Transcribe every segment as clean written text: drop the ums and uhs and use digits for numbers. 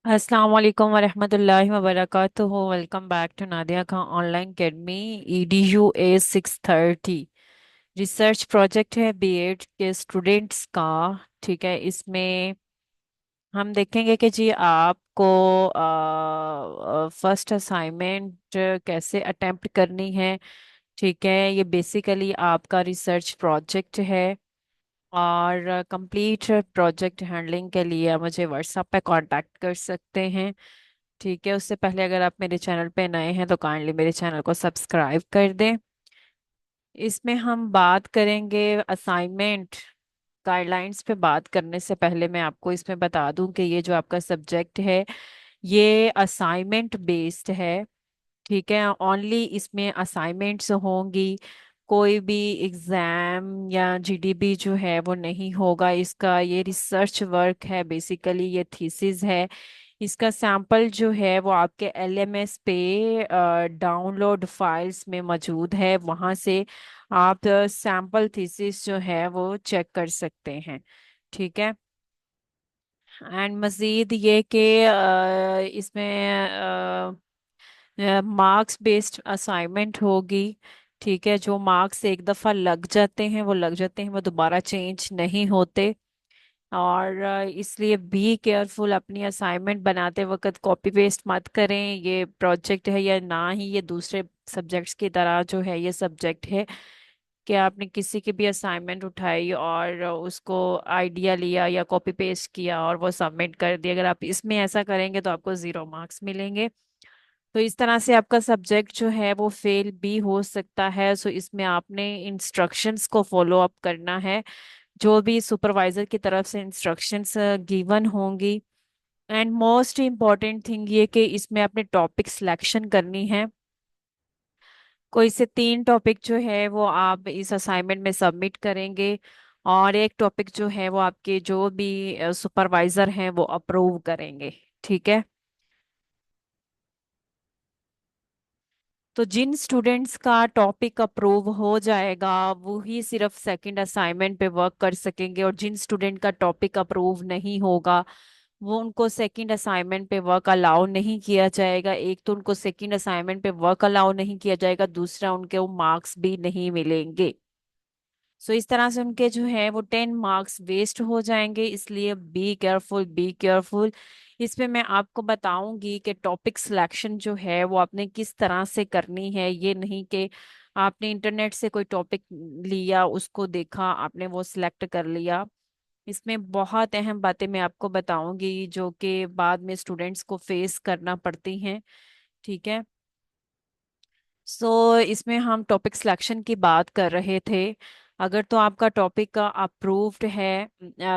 अस्सलाम वालेकुम वरहमतुल्लाहि वबरकातुहू। Welcome back to Nadia Khan online academy. EDU A 630 research project है बीएड के स्टूडेंट्स का। ठीक है, इसमें हम देखेंगे कि जी आपको फर्स्ट असाइनमेंट कैसे अटेम्प्ट करनी है। ठीक है, ये बेसिकली आपका रिसर्च प्रोजेक्ट है। और कंप्लीट प्रोजेक्ट हैंडलिंग के लिए आप मुझे व्हाट्सएप पे कांटेक्ट कर सकते हैं। ठीक है, उससे पहले अगर आप मेरे चैनल पे नए हैं तो काइंडली मेरे चैनल को सब्सक्राइब कर दें। इसमें हम बात करेंगे असाइनमेंट गाइडलाइंस पे। बात करने से पहले मैं आपको इसमें बता दूं कि ये जो आपका सब्जेक्ट है ये असाइनमेंट बेस्ड है। ठीक है, ओनली इसमें असाइनमेंट्स होंगी। कोई भी एग्जाम या जीडीबी जो है वो नहीं होगा। इसका ये रिसर्च वर्क है, बेसिकली ये थीसिस है। इसका सैंपल जो है वो आपके LMS पे डाउनलोड फाइल्स में मौजूद है। वहां से आप सैंपल थीसिस जो है वो चेक कर सकते हैं। ठीक है, एंड मज़ीद ये कि इसमें मार्क्स बेस्ड असाइनमेंट होगी। ठीक है, जो मार्क्स एक दफ़ा लग जाते हैं वो लग जाते हैं, वो दोबारा चेंज नहीं होते। और इसलिए बी केयरफुल, अपनी असाइनमेंट बनाते वक्त कॉपी पेस्ट मत करें। ये प्रोजेक्ट है या ना ही ये दूसरे सब्जेक्ट्स की तरह जो है ये सब्जेक्ट है कि आपने किसी की भी असाइनमेंट उठाई और उसको आइडिया लिया या कॉपी पेस्ट किया और वो सबमिट कर दिया। अगर आप इसमें ऐसा करेंगे तो आपको 0 मार्क्स मिलेंगे। तो इस तरह से आपका सब्जेक्ट जो है वो फेल भी हो सकता है। सो इसमें आपने इंस्ट्रक्शंस को फॉलो अप करना है, जो भी सुपरवाइजर की तरफ से इंस्ट्रक्शंस गिवन होंगी। एंड मोस्ट इम्पॉर्टेंट थिंग ये कि इसमें अपने टॉपिक सिलेक्शन करनी है। कोई से 3 टॉपिक जो है वो आप इस असाइनमेंट में सबमिट करेंगे, और एक टॉपिक जो है वो आपके जो भी सुपरवाइजर हैं वो अप्रूव करेंगे। ठीक है, तो जिन स्टूडेंट्स का टॉपिक अप्रूव हो जाएगा वो ही सिर्फ सेकंड असाइनमेंट पे वर्क कर सकेंगे, और जिन स्टूडेंट का टॉपिक अप्रूव नहीं होगा वो उनको सेकंड असाइनमेंट पे वर्क अलाउ नहीं किया जाएगा। एक तो उनको सेकंड असाइनमेंट पे वर्क अलाउ नहीं किया जाएगा, दूसरा उनके वो मार्क्स भी नहीं मिलेंगे। सो इस तरह से उनके जो है वो 10 मार्क्स वेस्ट हो जाएंगे। इसलिए बी केयरफुल, बी केयरफुल। इसमें मैं आपको बताऊंगी कि टॉपिक सिलेक्शन जो है वो आपने किस तरह से करनी है। ये नहीं कि आपने इंटरनेट से कोई टॉपिक लिया, उसको देखा, आपने वो सिलेक्ट कर लिया। इसमें बहुत अहम बातें मैं आपको बताऊंगी जो कि बाद में स्टूडेंट्स को फेस करना पड़ती हैं। ठीक है, इसमें हम टॉपिक सिलेक्शन की बात कर रहे थे। अगर तो आपका टॉपिक का अप्रूव्ड है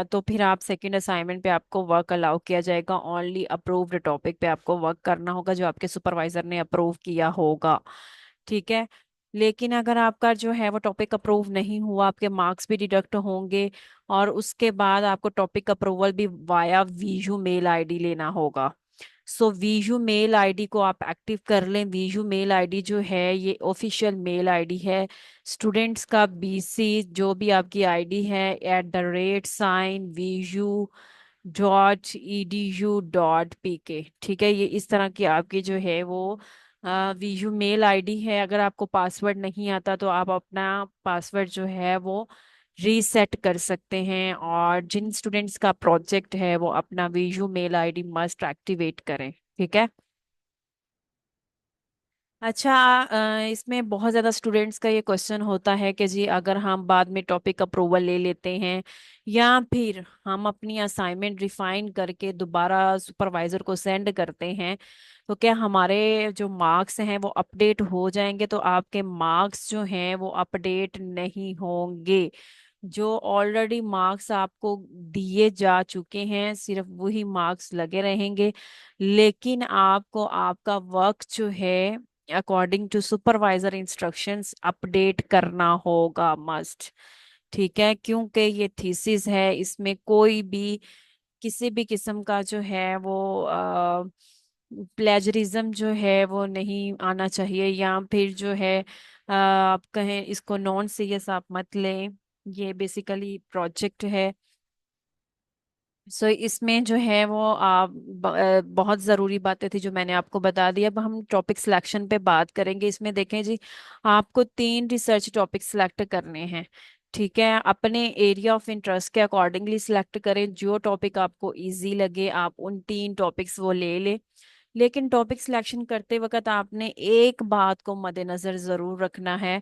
तो फिर आप सेकंड असाइनमेंट पे आपको वर्क अलाउ किया जाएगा। ओनली अप्रूव्ड टॉपिक पे आपको वर्क करना होगा जो आपके सुपरवाइजर ने अप्रूव किया होगा। ठीक है, लेकिन अगर आपका जो है वो टॉपिक अप्रूव नहीं हुआ, आपके मार्क्स भी डिडक्ट होंगे। और उसके बाद आपको टॉपिक अप्रूवल भी वाया वीजू मेल आईडी लेना होगा। वीजू मेल आईडी को आप एक्टिव कर लें। वीजू मेल आईडी जो है ये ऑफिशियल मेल आईडी है स्टूडेंट्स का। BC जो भी आपकी आईडी है @साइन VU.edu.pk। ठीक है, ये इस तरह की आपकी जो है वो वीजू मेल आईडी है। अगर आपको पासवर्ड नहीं आता तो आप अपना पासवर्ड जो है वो रीसेट कर सकते हैं। और जिन स्टूडेंट्स का प्रोजेक्ट है वो अपना वीजू मेल आईडी मस्ट एक्टिवेट करें। ठीक है, अच्छा। इसमें बहुत ज़्यादा स्टूडेंट्स का ये क्वेश्चन होता है कि जी अगर हम बाद में टॉपिक अप्रूवल ले लेते हैं या फिर हम अपनी असाइनमेंट रिफाइन करके दोबारा सुपरवाइजर को सेंड करते हैं तो क्या हमारे जो मार्क्स हैं वो अपडेट हो जाएंगे। तो आपके मार्क्स जो हैं वो अपडेट नहीं होंगे। जो ऑलरेडी मार्क्स आपको दिए जा चुके हैं सिर्फ वही मार्क्स लगे रहेंगे। लेकिन आपको आपका वर्क जो है according to supervisor instructions update करना होगा मस्ट। ठीक है, क्योंकि ये थीसिस है, इसमें कोई भी किसी भी किस्म का जो है वो प्लेजरिज्म जो है वो नहीं आना चाहिए। या फिर जो है आप कहें इसको नॉन सीरियस आप मत लें। ये बेसिकली प्रोजेक्ट है। सो इसमें जो है वो बहुत ज़रूरी बातें थी जो मैंने आपको बता दी। अब हम टॉपिक सिलेक्शन पे बात करेंगे। इसमें देखें जी, आपको 3 रिसर्च टॉपिक सिलेक्ट करने हैं। ठीक है, अपने एरिया ऑफ इंटरेस्ट के अकॉर्डिंगली सिलेक्ट करें। जो टॉपिक आपको इजी लगे आप उन 3 टॉपिक्स वो ले लें। लेकिन टॉपिक सिलेक्शन करते वक्त आपने एक बात को मद्देनजर जरूर रखना है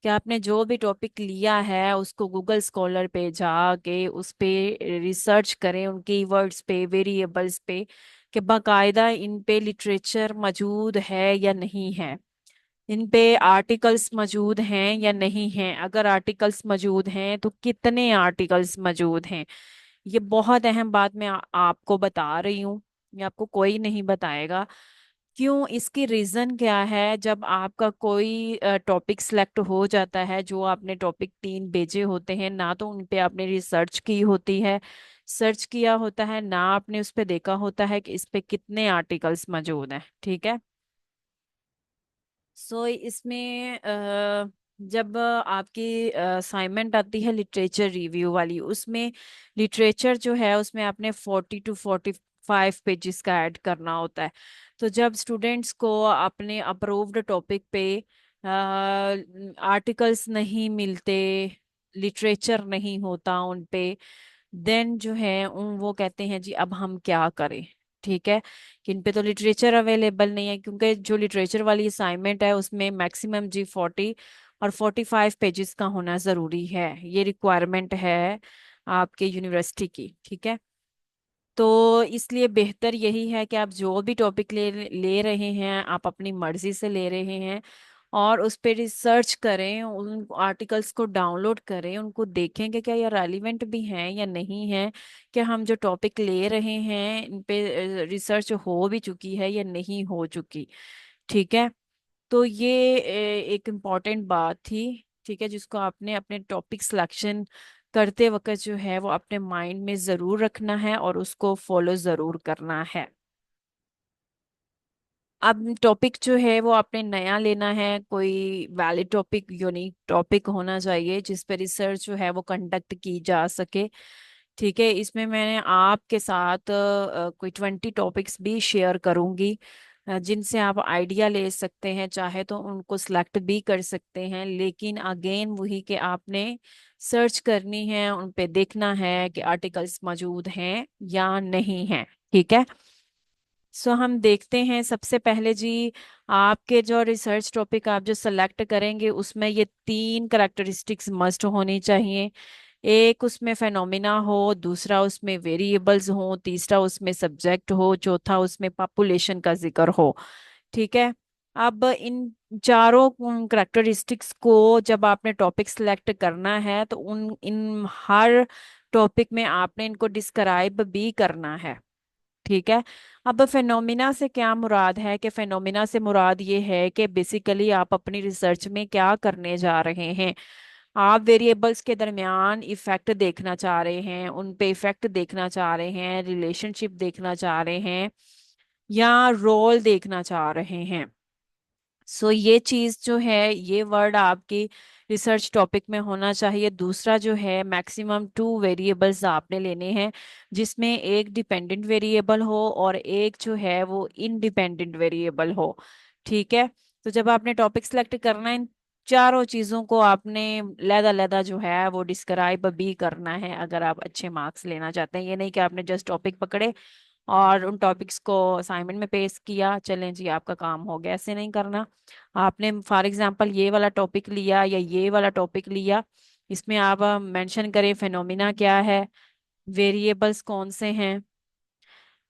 कि आपने जो भी टॉपिक लिया है उसको गूगल स्कॉलर पे जाके उस पे रिसर्च करें, उन कीवर्ड्स पे, वेरिएबल्स पे, कि बाकायदा इन पे लिटरेचर मौजूद है या नहीं है, इन पे आर्टिकल्स मौजूद हैं या नहीं हैं। अगर आर्टिकल्स मौजूद हैं तो कितने आर्टिकल्स मौजूद हैं। ये बहुत अहम बात मैं आपको बता रही हूँ, ये आपको कोई नहीं बताएगा। क्यों, इसकी रीजन क्या है? जब आपका कोई टॉपिक सिलेक्ट हो जाता है, जो आपने टॉपिक 3 भेजे होते हैं ना, तो उन पे आपने रिसर्च की होती है, सर्च किया होता है ना, आपने उस पे देखा होता है कि इस पे कितने आर्टिकल्स मौजूद हैं। ठीक है। सो इसमें जब आपकी असाइनमेंट आती है लिटरेचर रिव्यू वाली, उसमें लिटरेचर जो है उसमें आपने 40 to 45 पेजेस का ऐड करना होता है। तो जब स्टूडेंट्स को अपने अप्रूव्ड टॉपिक पे आर्टिकल्स नहीं मिलते, लिटरेचर नहीं होता उन पे, देन जो है वो कहते हैं जी अब हम क्या करें। ठीक है, कि इन पे तो लिटरेचर अवेलेबल नहीं है, क्योंकि जो लिटरेचर वाली असाइनमेंट है उसमें मैक्सिमम जी 40 और 45 पेजेस का होना ज़रूरी है। ये रिक्वायरमेंट है आपके यूनिवर्सिटी की। ठीक है, तो इसलिए बेहतर यही है कि आप जो भी टॉपिक ले ले रहे हैं आप अपनी मर्जी से ले रहे हैं, और उस पर रिसर्च करें, उन आर्टिकल्स को डाउनलोड करें, उनको देखें कि क्या ये रेलिवेंट भी हैं या नहीं है, कि हम जो टॉपिक ले रहे हैं इन पे रिसर्च हो भी चुकी है या नहीं हो चुकी। ठीक है, तो ये एक इम्पॉर्टेंट बात थी। ठीक है, जिसको आपने अपने टॉपिक सिलेक्शन करते वक्त जो है वो अपने माइंड में ज़रूर रखना है और उसको फॉलो ज़रूर करना है। अब टॉपिक जो है वो आपने नया लेना है, कोई वैलिड टॉपिक, यूनिक टॉपिक होना चाहिए जिस पर रिसर्च जो है वो कंडक्ट की जा सके। ठीक है, इसमें मैंने आपके साथ कोई 20 टॉपिक्स भी शेयर करूंगी, जिनसे आप आइडिया ले सकते हैं, चाहे तो उनको सिलेक्ट भी कर सकते हैं। लेकिन अगेन वही कि आपने सर्च करनी है, उन पे देखना है कि आर्टिकल्स मौजूद हैं या नहीं हैं। ठीक है, सो हम देखते हैं सबसे पहले जी, आपके जो रिसर्च टॉपिक आप जो सेलेक्ट करेंगे उसमें ये 3 करेक्टरिस्टिक्स मस्ट होनी चाहिए। एक उसमें फेनोमिना हो, दूसरा उसमें वेरिएबल्स हो, तीसरा उसमें सब्जेक्ट हो, चौथा उसमें पॉपुलेशन का जिक्र हो। ठीक है, अब इन चारों करेक्टरिस्टिक्स को जब आपने टॉपिक सिलेक्ट करना है तो उन इन हर टॉपिक में आपने इनको डिस्क्राइब भी करना है। ठीक है, अब फेनोमिना से क्या मुराद है? कि फेनोमिना से मुराद ये है कि बेसिकली आप अपनी रिसर्च में क्या करने जा रहे हैं। आप वेरिएबल्स के दरमियान इफेक्ट देखना चाह रहे हैं, उन पे इफेक्ट देखना चाह रहे हैं, रिलेशनशिप देखना चाह रहे हैं, या रोल देखना चाह रहे हैं। सो ये चीज जो है, ये वर्ड आपकी रिसर्च टॉपिक में होना चाहिए। दूसरा जो है, मैक्सिमम 2 वेरिएबल्स आपने लेने हैं, जिसमें एक डिपेंडेंट वेरिएबल हो और एक जो है वो इंडिपेंडेंट वेरिएबल हो। ठीक है, तो जब आपने टॉपिक सेलेक्ट करना है, इन चारों चीजों को आपने लहदा लहदा जो है वो डिस्क्राइब भी करना है, अगर आप अच्छे मार्क्स लेना चाहते हैं। ये नहीं कि आपने जस्ट टॉपिक पकड़े और उन टॉपिक्स को असाइनमेंट में पेश किया, चलें जी आपका काम हो गया। ऐसे नहीं करना। आपने फॉर एग्जांपल ये वाला टॉपिक लिया या ये वाला टॉपिक लिया, इसमें आप मेंशन करें फिनोमिना क्या है, वेरिएबल्स कौन से हैं,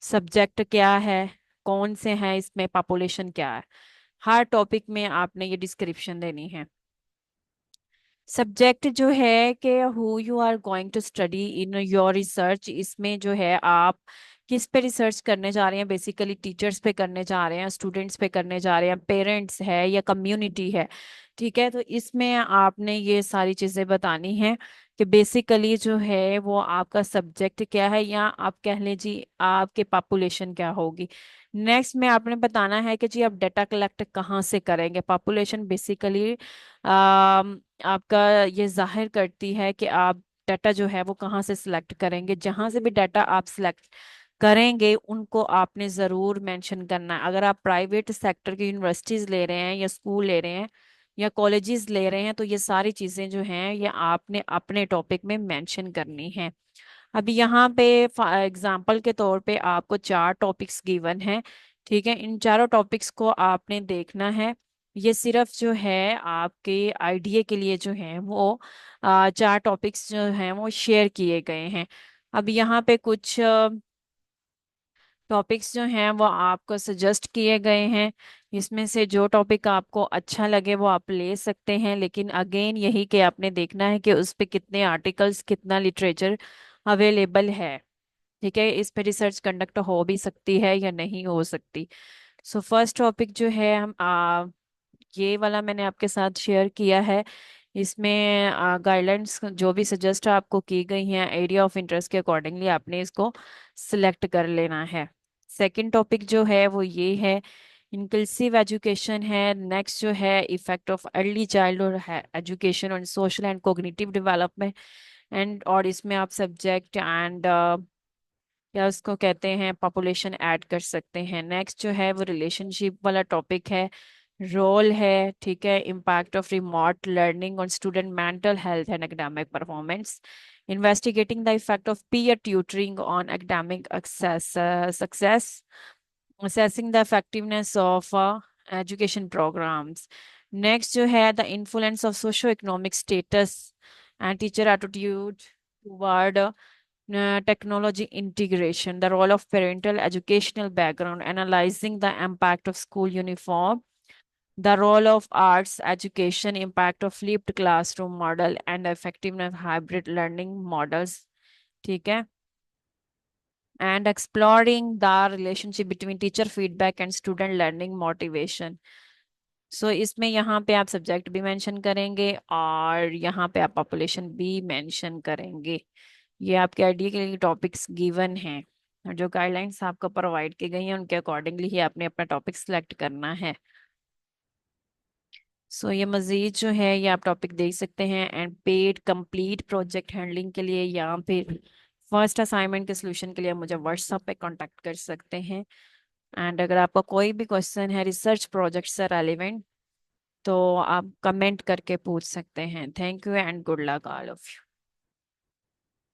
सब्जेक्ट क्या है, कौन से हैं, इसमें पॉपुलेशन क्या है। हर टॉपिक में आपने ये डिस्क्रिप्शन देनी है। सब्जेक्ट जो है कि who you are going to study in your research, इसमें जो है आप किस पे रिसर्च करने जा रहे हैं। बेसिकली टीचर्स पे करने जा रहे हैं, स्टूडेंट्स पे करने जा रहे हैं, पेरेंट्स है या कम्युनिटी है। ठीक है, तो इसमें आपने ये सारी चीज़ें बतानी है कि बेसिकली जो है वो आपका सब्जेक्ट क्या है, या आप कह लें जी आपके पॉपुलेशन क्या होगी। नेक्स्ट में आपने बताना है कि जी आप डेटा कलेक्ट कहाँ से करेंगे। पॉपुलेशन बेसिकली आपका ये जाहिर करती है कि आप डाटा जो है वो कहाँ से सिलेक्ट करेंगे। जहां से भी डाटा आप सिलेक्ट करेंगे उनको आपने ज़रूर मेंशन करना है। अगर आप प्राइवेट सेक्टर की यूनिवर्सिटीज़ ले रहे हैं या स्कूल ले रहे हैं या कॉलेजेस ले रहे हैं तो ये सारी चीज़ें जो हैं ये आपने अपने टॉपिक में मेंशन करनी है। अभी यहाँ पे एग्जाम्पल के तौर पे आपको 4 टॉपिक्स गिवन है। ठीक है, इन चारों टॉपिक्स को आपने देखना है। ये सिर्फ जो है आपके आइडिया के लिए जो है वो 4 टॉपिक्स जो हैं वो शेयर किए गए हैं। अब यहाँ पे कुछ टॉपिक्स जो हैं वो आपको सजेस्ट किए गए हैं। इसमें से जो टॉपिक आपको अच्छा लगे वो आप ले सकते हैं, लेकिन अगेन यही कि आपने देखना है कि उस पे कितने आर्टिकल्स, कितना लिटरेचर अवेलेबल है। ठीक है, इस पे रिसर्च कंडक्ट हो भी सकती है या नहीं हो सकती। सो फर्स्ट टॉपिक जो है हम ये वाला मैंने आपके साथ शेयर किया है। इसमें गाइडलाइंस जो भी सजेस्ट आपको की गई हैं एरिया ऑफ इंटरेस्ट के अकॉर्डिंगली आपने इसको सिलेक्ट कर लेना है। सेकंड टॉपिक जो है वो ये है, इंक्लूसिव एजुकेशन है। नेक्स्ट जो है effect of early childhood education on social and cognitive development and, और इसमें आप सब्जेक्ट एंड या उसको कहते हैं पॉपुलेशन ऐड कर सकते हैं। नेक्स्ट जो है वो रिलेशनशिप वाला टॉपिक है, रोल है। ठीक है, impact of remote learning on student mental health and academic performance, investigating the effect of peer tutoring on academic success, assessing the effectiveness of education programs. Next जो है the influence of socio-economic status and teacher attitude toward technology integration, the role of parental educational background, analyzing the impact of school uniform, the role of arts education, impact of flipped classroom model and effectiveness of hybrid learning models. ठीक है, and exploring the relationship between teacher feedback and student learning motivation. सो इसमें यहाँ पे आप subject भी mention करेंगे और यहाँ पे आप पॉपुलेशन भी मेंशन करेंगे। ये आपके आइडिया के लिए टॉपिक्स गिवन हैं और जो गाइडलाइंस आपको प्रोवाइड की गई हैं उनके अकॉर्डिंगली ही आपने अपना टॉपिक सिलेक्ट करना है। सो ये मज़ीद जो है ये आप टॉपिक देख सकते हैं। And paid complete project handling के लिए या फिर फर्स्ट असाइनमेंट के सोल्यूशन के लिए मुझे व्हाट्सएप पे कांटेक्ट कर सकते हैं। एंड अगर आपका कोई भी क्वेश्चन है रिसर्च प्रोजेक्ट से रेलिवेंट तो आप कमेंट करके पूछ सकते हैं। Thank you and good luck all of you.